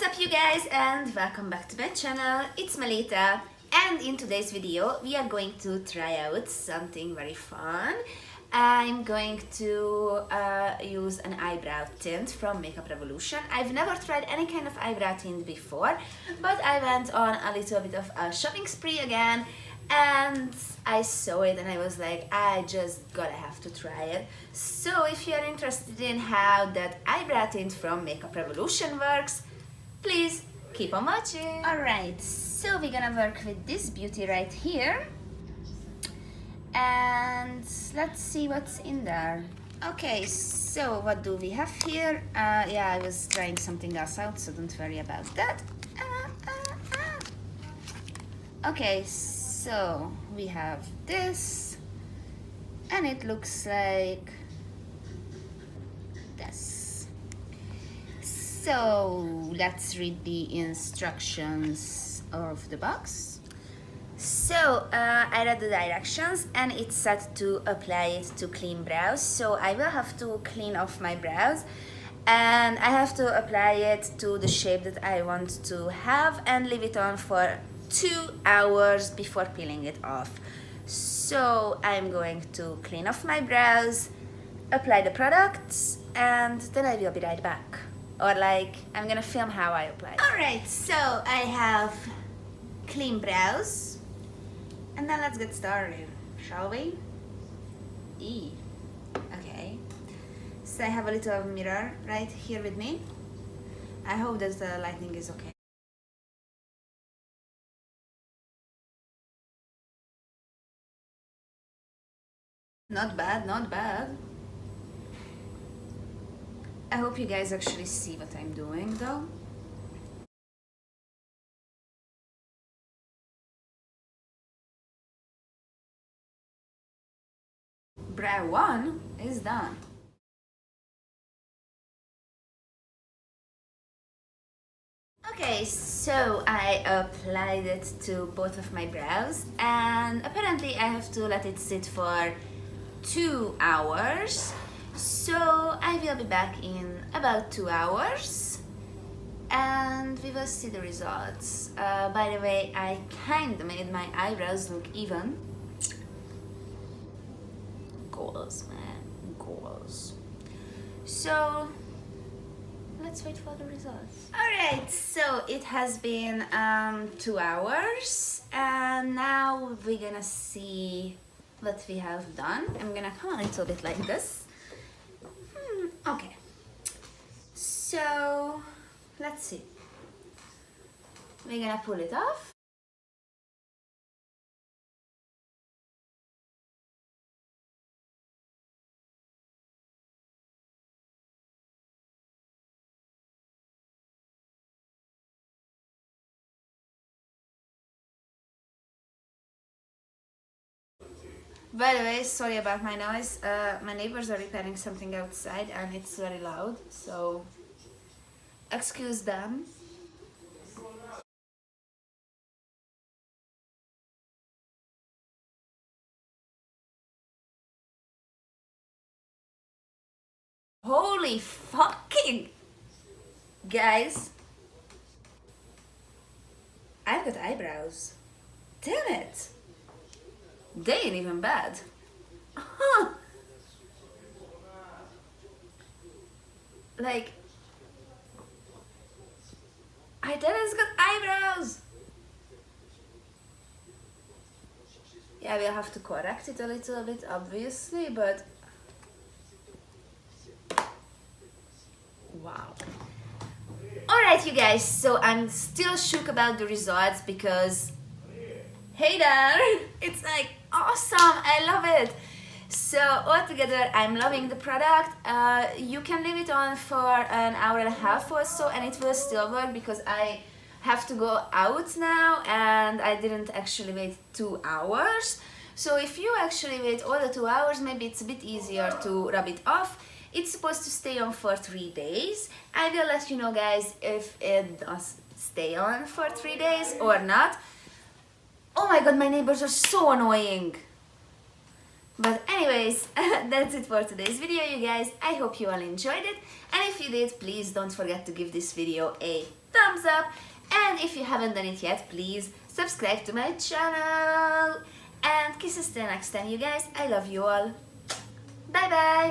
What's up you guys, and welcome back to my channel. It's Melitta, and in today's video we are going to try out something very fun. I'm going to use an eyebrow tint from Makeup Revolution. I've never tried any kind of eyebrow tint before, but I went on a little bit of a shopping spree again and I saw it and I was like, I just gotta have to try it. So if you're interested in how that eyebrow tint from Makeup Revolution works, please keep on watching. Alright, so we're gonna work with this beauty right here. And let's see what's in there. Okay, so what do we have here? Yeah, I was trying something else out, so don't worry about that. Okay, so we have this, and it looks like this. So let's read the instructions of the box. So I read the directions and it's set to apply it to clean brows. So I will have to clean off my brows and I have to apply it to the shape that I want to have and leave it on for 2 hours before peeling it off. So I'm going to clean off my brows, apply the products, and then I will be right back. Or like, I'm gonna film how I apply it. Alright, so I have clean brows. And then let's get started, shall we? Okay. So I have a little mirror right here with me. I hope that the lighting is okay. Not bad, not bad. I hope you guys actually see what I'm doing though. Brow 1 is done. Okay, so I applied it to both of my brows and apparently I have to let it sit for 2 hours. So I will be back in about 2 hours and we will see the results. By the way, I kinda made my eyebrows look even. Goals, man, goals. So let's wait for the results. Alright, so it has been 2 hours and now we're gonna see what we have done. I'm gonna come a little bit like this. Okay, so let's see. We're gonna pull it off. By the way, sorry about my noise. My neighbors are repairing something outside and it's very loud, so excuse them. Holy fucking guys, I've got eyebrows. Damn it. They ain't even bad. Huh. Like, I did has got eyebrows. Yeah, we'll have to correct it a little bit, obviously, but wow. Alright, you guys, so I'm still shook about the results because hey there, it's like awesome, I love it. So altogether I'm loving the product. You can leave it on for an hour and a half or so and it will still work because I have to go out now and I didn't actually wait 2 hours. So if you actually wait all the 2 hours, maybe it's a bit easier to rub it off. It's supposed to stay on for 3 days. I will let you know guys if it does stay on for 3 days or not. Oh my god, my neighbors are so annoying. But anyways, that's it for today's video, you guys. I hope you all enjoyed it. And if you did, please don't forget to give this video a thumbs thumbs up, and if you haven't done it yet, please subscribe to my channel. And kisses till next time, you guys. I love you all. Bye bye.